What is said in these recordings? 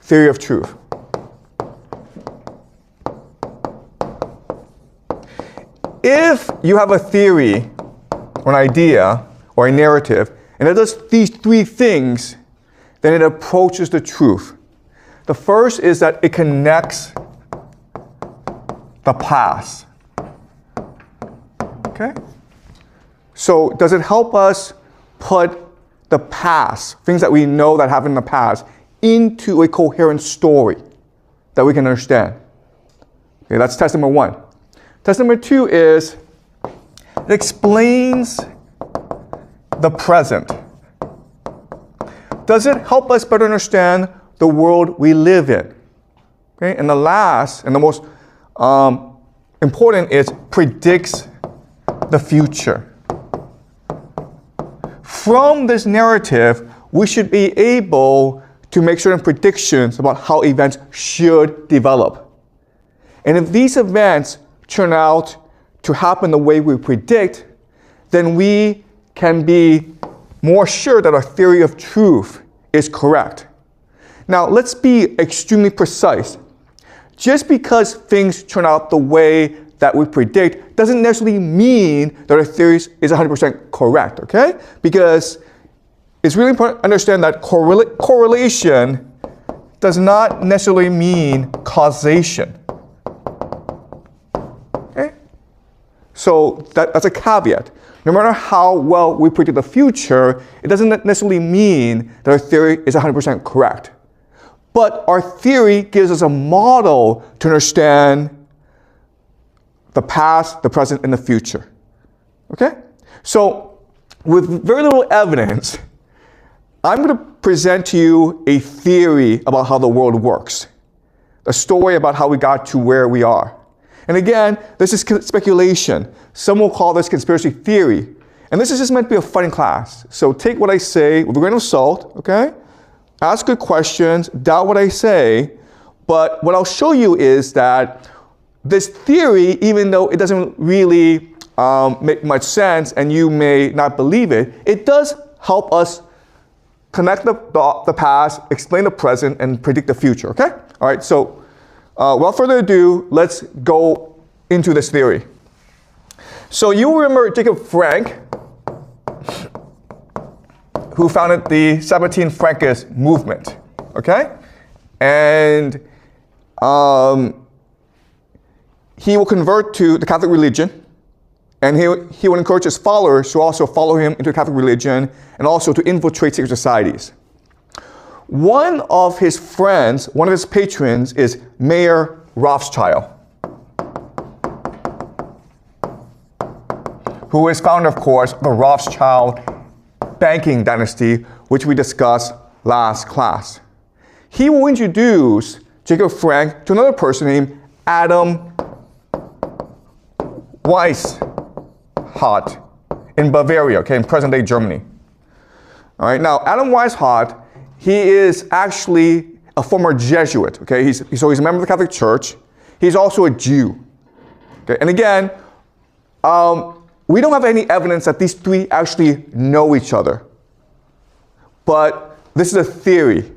theory of truth. If you have a theory or an idea or a narrative, and it does these three things, then it approaches the truth. The first is that it connects the past. Okay? So does it help us put the past, things that we know that happened in the past, into a coherent story that we can understand? Okay, that's test number one. Test number two is it explains the present. Does it help us better understand the world we live in? Okay, and the last and the most important is predicts the future. From this narrative, we should be able to make certain predictions about how events should develop. And if these events turn out to happen the way we predict, then we can be more sure that our theory of truth is correct. Now, let's be extremely precise. Just because things turn out the way that we predict doesn't necessarily mean that our theory is 100% correct, okay? Because it's really important to understand that correlation does not necessarily mean causation. Okay? So that's a caveat. No matter how well we predict the future, it doesn't necessarily mean that our theory is 100% correct. But our theory gives us a model to understand the past, the present, and the future. Okay? So, with very little evidence, I'm going to present to you a theory about how the world works. A story about how we got to where we are. And again, this is speculation. Some will call this conspiracy theory. And this is just meant to be a fun class. So take what I say with a grain of salt, okay? Ask good questions, doubt what I say. But what I'll show you is that this theory, even though it doesn't really make much sense and you may not believe it, it does help us connect the past, explain the present, and predict the future, okay? All right, so without further ado, let's go into this theory. So you remember Jacob Frank, who founded the Sabbatean Frankist movement, okay? And he will convert to the Catholic religion, and he will encourage his followers to also follow him into the Catholic religion and also to infiltrate secret societies. One of his friends, one of his patrons, is Mayer Rothschild, who is founder, of course, of the Rothschild banking dynasty, which we discussed last class. He will introduce Jacob Frank to another person named Adam Weishaupt in Bavaria, okay, in present-day Germany. All right, now Adam Weishaupt, he is actually a former Jesuit, okay? So he's a member of the Catholic Church. He's also a Jew, okay? And again, we don't have any evidence that these three actually know each other. But this is a theory,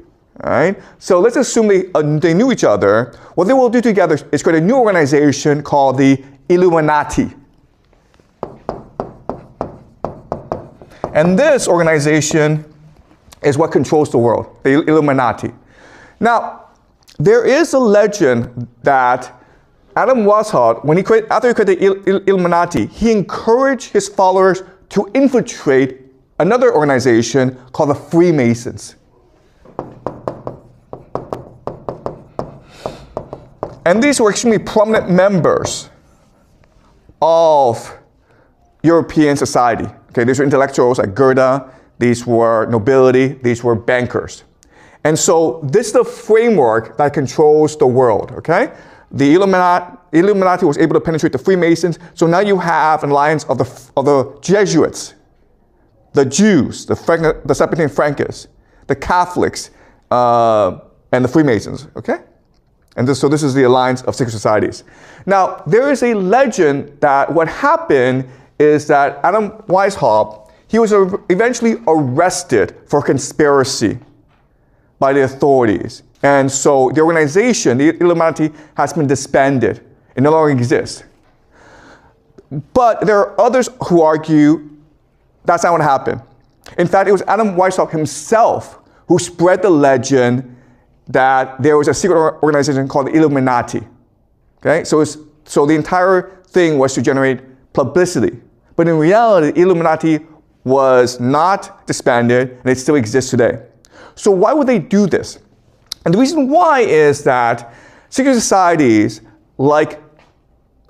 all right? So let's assume they knew each other. What they will do together is create a new organization called the Illuminati. And this organization is what controls the world, the Illuminati. Now, there is a legend that Adam Weishaupt, after he created the Illuminati, he encouraged his followers to infiltrate another organization called the Freemasons. And these were extremely prominent members of European society. Okay, these were intellectuals like Goethe, these were nobility, these were bankers. And so this is the framework that controls the world, okay? The Illuminati was able to penetrate the Freemasons, so now you have an alliance of the Jesuits, the Jews, the Sabbatean Frankists, the Catholics, and the Freemasons, okay? And so this is the alliance of secret societies. Now, there is a legend that what happened is that Adam Weishaupt, he was eventually arrested for conspiracy by the authorities. And so the organization, the Illuminati, has been disbanded. It no longer exists. But there are others who argue that's not what happened. In fact, it was Adam Weishaupt himself who spread the legend that there was a secret organization called the Illuminati. Okay? So the entire thing was to generate publicity. But in reality, the Illuminati was not disbanded, and it still exists today. So why would they do this? And the reason why is that secret societies, like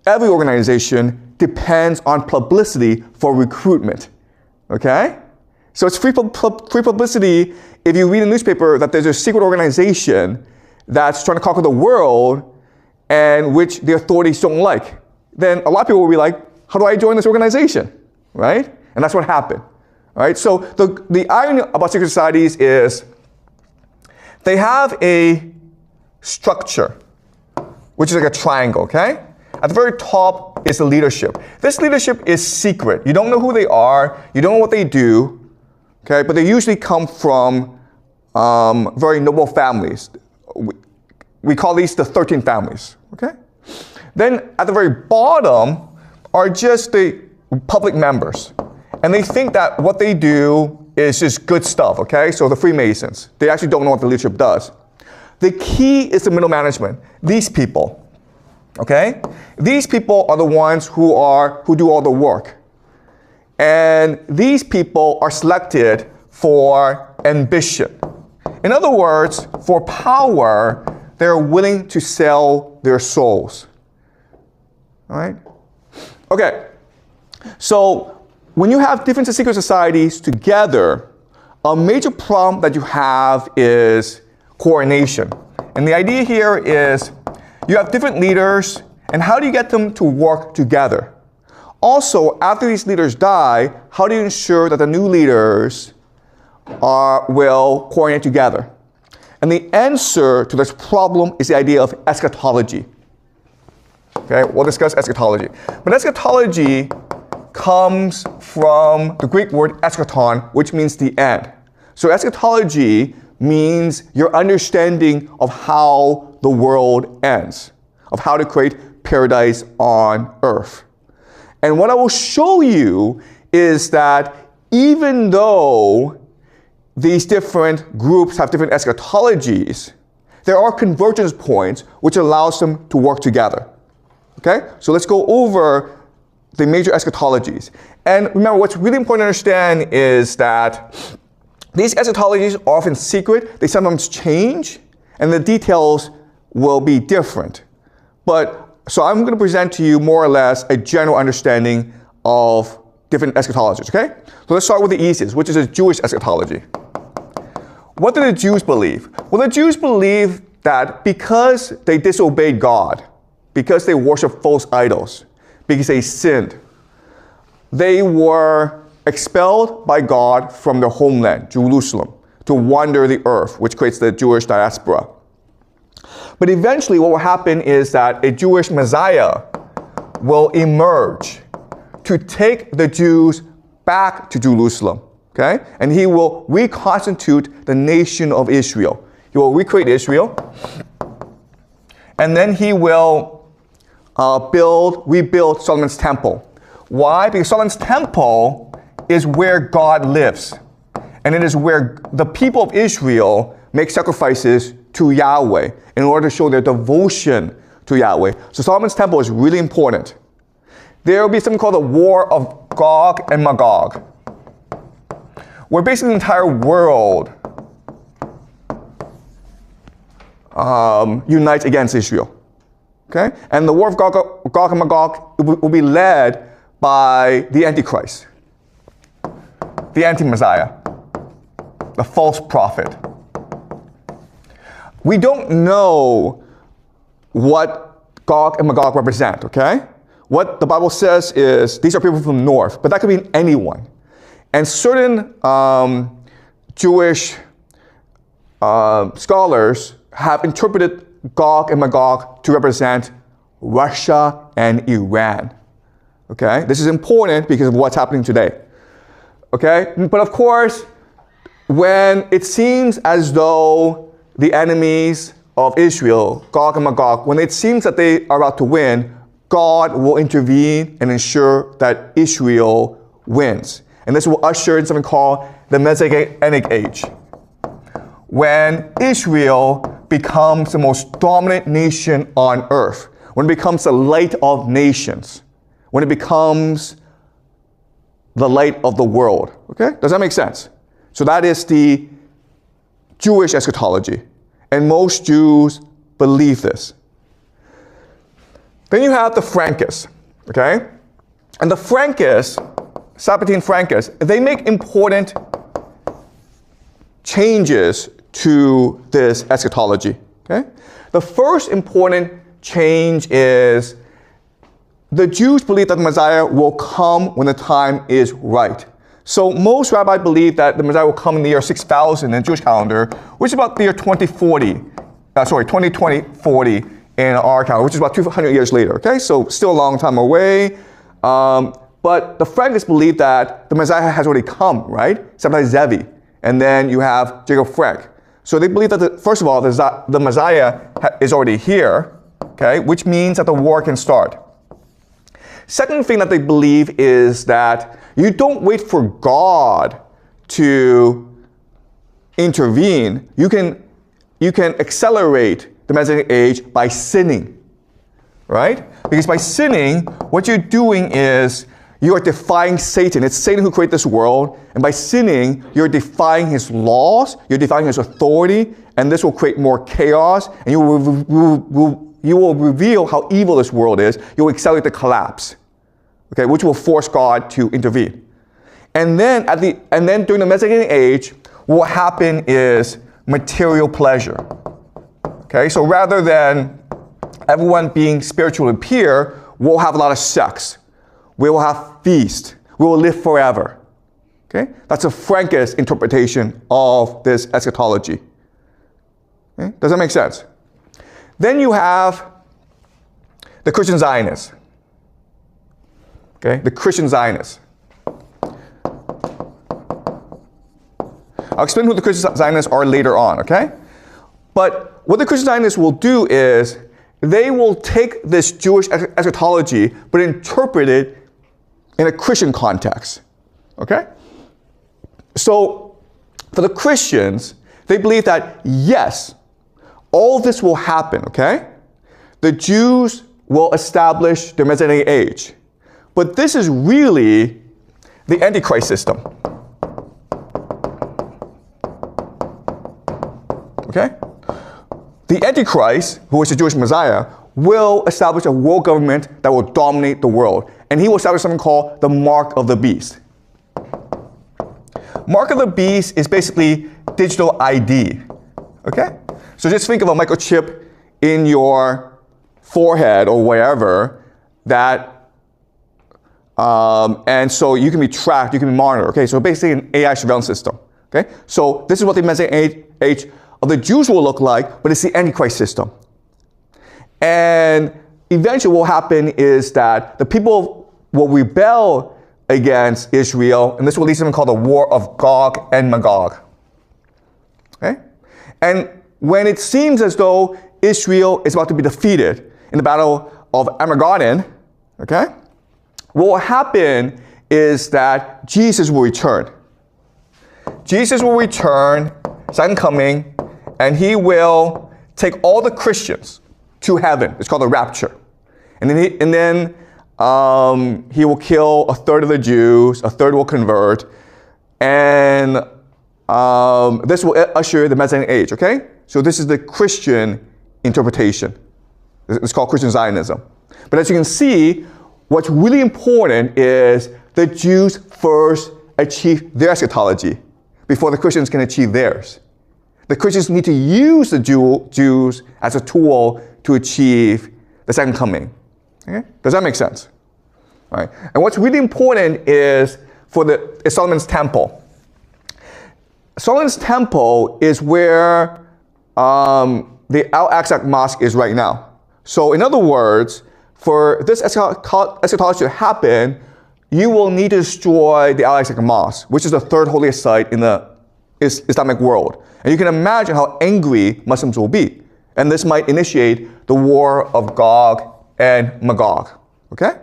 every organization, depends on publicity for recruitment. Okay? So it's free publicity if you read a newspaper that there's a secret organization that's trying to conquer the world and which the authorities don't like. Then a lot of people will be like, how do I join this organization? Right? And that's what happened. Right? So the irony about secret societies is they have a structure, which is like a triangle, okay? At the very top is the leadership. This leadership is secret. You don't know who they are. You don't know what they do. Okay? But they usually come from very noble families. We call these the 13 families. Okay? Then at the very bottom are just the public members. And they think that what they do is just good stuff. Okay? So the Freemasons. They actually don't know what the leadership does. The key is the middle management. These people. Okay? These people are the ones who do all the work. And these people are selected for ambition. In other words, for power, they're willing to sell their souls. All right? Okay. So when you have different secret societies together, a major problem that you have is coordination. And the idea here is you have different leaders, and how do you get them to work together? Also, after these leaders die, how do you ensure that the new leaders will coordinate together? And the answer to this problem is the idea of eschatology. Okay, we'll discuss eschatology. But eschatology comes from the Greek word eschaton, which means the end. So eschatology means your understanding of how the world ends, of how to create paradise on earth. And what I will show you is that even though these different groups have different eschatologies, there are convergence points which allows them to work together. Okay? So let's go over the major eschatologies. And remember, what's really important to understand is that these eschatologies are often secret. They sometimes change, and the details will be different. So I'm going to present to you more or less a general understanding of different eschatologies, okay? So let's start with the easiest, which is a Jewish eschatology. What do the Jews believe? Well, the Jews believe that because they disobeyed God, because they worshiped false idols, because they sinned, they were expelled by God from their homeland, Jerusalem, to wander the earth, which creates the Jewish diaspora. But eventually what will happen is that a Jewish Messiah will emerge to take the Jews back to Jerusalem, okay? And he will reconstitute the nation of Israel. He will recreate Israel. And then he will rebuild Solomon's temple. Why? Because Solomon's temple is where God lives. And it is where the people of Israel make sacrifices to Yahweh in order to show their devotion to Yahweh. So Solomon's temple is really important. There will be something called the War of Gog and Magog, where basically the entire world unites against Israel. Okay? And the War of Gog and Magog will be led by the Antichrist, the anti-Messiah, the false prophet. We don't know what Gog and Magog represent, okay? What the Bible says is these are people from the north, but that could mean anyone. And certain Jewish scholars have interpreted Gog and Magog to represent Russia and Iran. Okay? This is important because of what's happening today. Okay? But of course, when it seems as though the enemies of Israel, Gog and Magog, when it seems that they are about to win, God will intervene and ensure that Israel wins. And this will usher in something called the Messianic age, when Israel becomes the most dominant nation on earth, when it becomes the light of nations, when it becomes the light of the world. Okay? Does that make sense? So that is the Jewish eschatology. And most Jews believe this. Then you have the Frankists. Okay? And the Frankists, Sabbatine Frankists, they make important changes to this eschatology. Okay? The first important change is the Jews believe that the Messiah will come when the time is right. So most rabbis believe that the Messiah will come in the year 6000 in the Jewish calendar, which is about the year 2040 in our calendar, which is about 200 years later. Okay, so still a long time away. But the Frankists believe that the Messiah has already come, right? Sabbatai Zevi. And then you have Jacob Frank. So they believe that, first of all, the Messiah is already here, okay, which means that the war can start. Second thing that they believe is that you don't wait for God to intervene. You can accelerate the Messianic age by sinning, right? Because by sinning, what you're doing is you are defying Satan. It's Satan who created this world. And by sinning, you're defying his laws, you're defying his authority, and this will create more chaos, and you will reveal how evil this world is. You'll accelerate the collapse, okay, which will force God to intervene. And then during the Messianic age, what will happen is material pleasure. Okay, so rather than everyone being spiritually pure, we'll have a lot of sex. We will have feast. We will live forever. Okay? That's a Frankist interpretation of this eschatology. Okay? Does that make sense? Then you have the Christian Zionists. Okay? The Christian Zionists. I'll explain who the Christian Zionists are later on, okay? But what the Christian Zionists will do is they will take this Jewish eschatology but interpret it in a Christian context, okay? So for the Christians, they believe that yes, all this will happen, okay? The Jews will establish their Messianic age. But this is really the Antichrist system. Okay? The Antichrist, who is the Jewish Messiah, will establish a world government that will dominate the world. And he will establish something called the Mark of the Beast. Mark of the Beast is basically digital ID. Okay? So just think of a microchip in your forehead or wherever that, and so you can be tracked, you can be monitored. Okay? So basically an AI surveillance system. Okay? So this is what the Messianic age of the Jews will look like, but it's the Antichrist system. And eventually what will happen is that the people will rebel against Israel, and this will lead to something called the War of Gog and Magog. Okay? And when it seems as though Israel is about to be defeated in the battle of Armageddon, okay, what will happen is that Jesus will return. Jesus will return, second coming, and he will take all the Christians to heaven. It's called the rapture. And then he will kill a third of the Jews, a third will convert, and this will usher the Messianic age, okay? So this is the Christian interpretation. It's called Christian Zionism. But as you can see, what's really important is the Jews first achieve their eschatology before the Christians can achieve theirs. The Christians need to use the Jews as a tool to achieve the second coming. Okay? Does that make sense? All right. And what's really important is Solomon's temple. Solomon's temple is where the Al-Aqsa Mosque is right now. So in other words, for this eschatology to happen, you will need to destroy the Al-Aqsa Mosque, which is the third holiest site in the Islamic world. And you can imagine how angry Muslims will be. And this might initiate the war of Gog and Magog. Okay?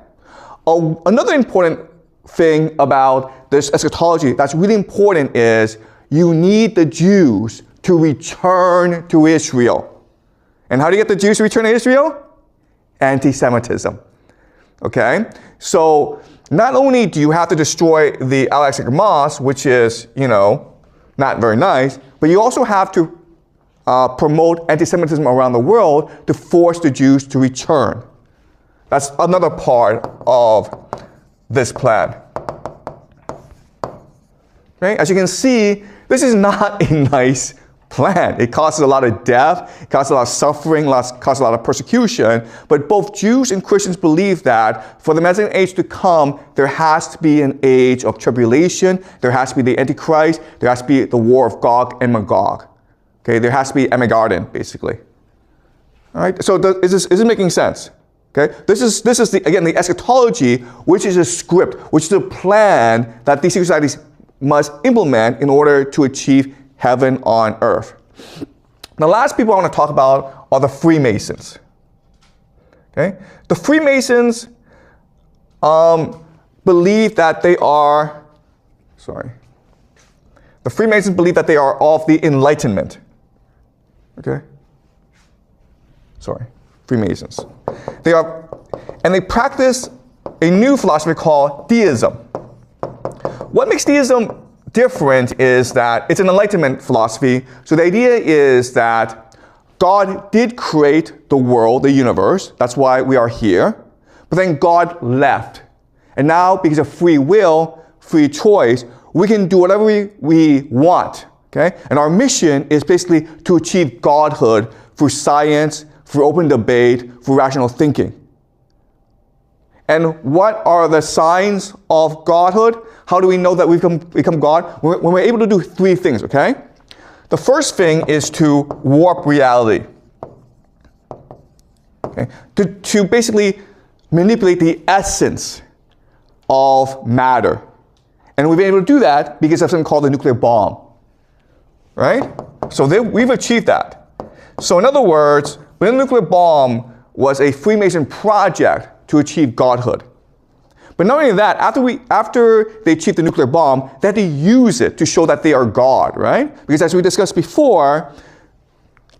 Another important thing about this eschatology that's really important is you need the Jews to return to Israel. And how do you get the Jews to return to Israel? Anti-Semitism. Okay? So not only do you have to destroy the Al-Aqsa Mosque, which is, not very nice, but you also have to promote anti-Semitism around the world to force the Jews to return. That's another part of this plan. Okay? As you can see, this is not a nice plan. It causes a lot of death, it causes a lot of suffering, causes a lot of persecution. But both Jews and Christians believe that for the Messianic age to come, there has to be an age of tribulation, there has to be the Antichrist, there has to be the war of Gog and Magog. Okay, there has to be Armageddon, basically. All right, so is this making sense? Okay, this is again the eschatology, which is a script, which is a plan that these secret societies must implement in order to achieve heaven on earth. The last people I want to talk about are the Freemasons. Okay, the Freemasons believe that they are. The Freemasons believe that they are of the Enlightenment. Okay? Freemasons. They practice a new philosophy called deism. What makes deism different is that it's an Enlightenment philosophy. So the idea is that God did create the world, the universe. That's why we are here. But then God left. And now, because of free will, free choice, we can do whatever we want. Okay? And our mission is basically to achieve godhood through science, through open debate, through rational thinking. And what are the signs of godhood? How do we know that we've become God? When we're able to do three things, okay? The first thing is to warp reality. Okay? To basically manipulate the essence of matter. And we've been able to do that because of something called the nuclear bomb. Right? So we've achieved that. So in other words, the nuclear bomb was a Freemason project to achieve godhood. But not only that, after they achieved the nuclear bomb, they had to use it to show that they are God, right? Because as we discussed before,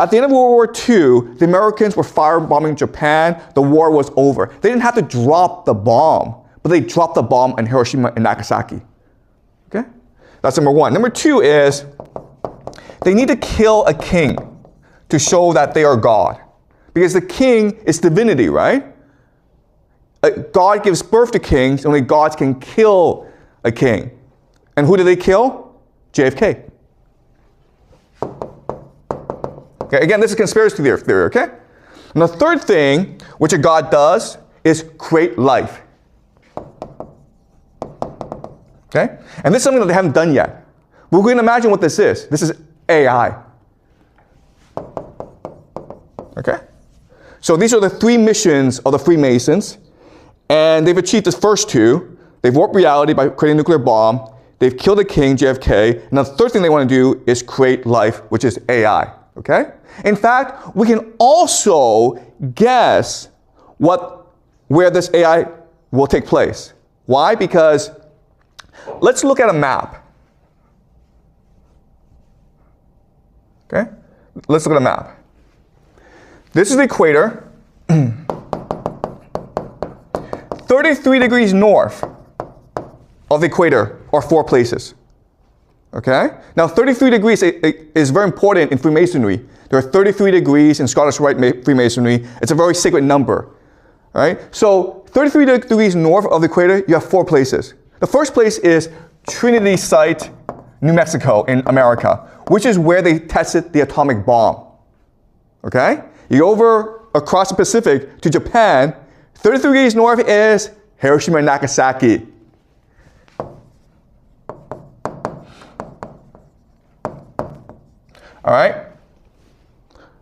at the end of World War II, the Americans were firebombing Japan. The war was over. They didn't have to drop the bomb, but they dropped the bomb on Hiroshima and Nagasaki. Okay? That's number one. Number two is they need to kill a king to show that they are God. Because the king is divinity, right? God gives birth to kings, only gods can kill a king. And who did they kill? JFK. Okay, again, this is conspiracy theory, okay? And the third thing, which a God does, is create life. Okay? And this is something that they haven't done yet. We're going to imagine what this is. This is AI. Okay? So these are the three missions of the Freemasons. And they've achieved the first two. They've warped reality by creating a nuclear bomb. They've killed the king, JFK. And the third thing they want to do is create life, which is AI. Okay? In fact, we can also guess where this AI will take place. Why? Because let's look at a map. Okay? Let's look at a map. This is the equator. 33 degrees north of the equator are 4 places. Okay? Now 33 degrees is very important in Freemasonry. There are 33 degrees in Scottish Rite Freemasonry. It's a very sacred number. Right? So 33 degrees north of the equator, you have 4 places. The first place is Trinity Site, New Mexico in America, which is where they tested the atomic bomb. Okay? You go over across the Pacific to Japan. 33 degrees north is Hiroshima and Nagasaki. All right?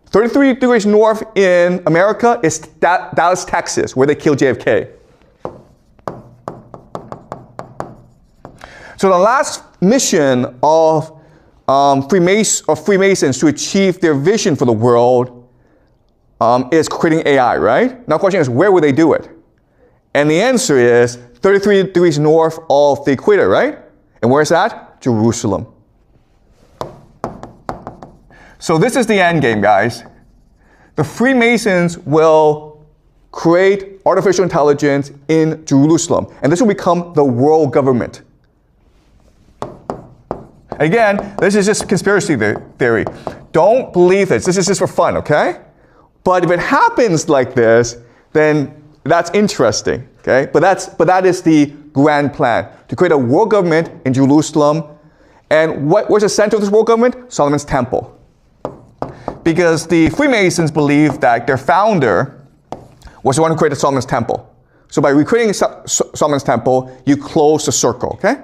33 degrees north in America is Dallas, Texas, where they killed JFK. So the last mission of Freemasons to achieve their vision for the world is creating AI, right? Now the question is, where would they do it? And the answer is 33 degrees north of the equator, right? And where is that? Jerusalem. So this is the end game, guys. The Freemasons will create artificial intelligence in Jerusalem, and this will become the world government. Again, this is just conspiracy theory. Don't believe this. This is just for fun, okay? But if it happens like this, then that's interesting, okay? But that is the grand plan, to create a world government in Jerusalem. And where's the center of this world government? Solomon's Temple. Because the Freemasons believe that their founder was the one who created Solomon's Temple. So by recreating Solomon's Temple, you close the circle, okay?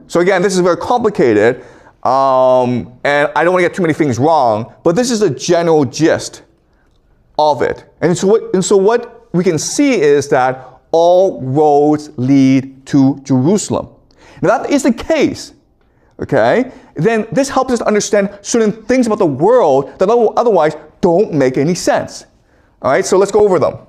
So again, this is very complicated, and I don't want to get too many things wrong, but this is the general gist of it. And so what we can see is that all roads lead to Jerusalem. Now that is the case, okay? Then this helps us to understand certain things about the world that otherwise don't make any sense. All right, so let's go over them.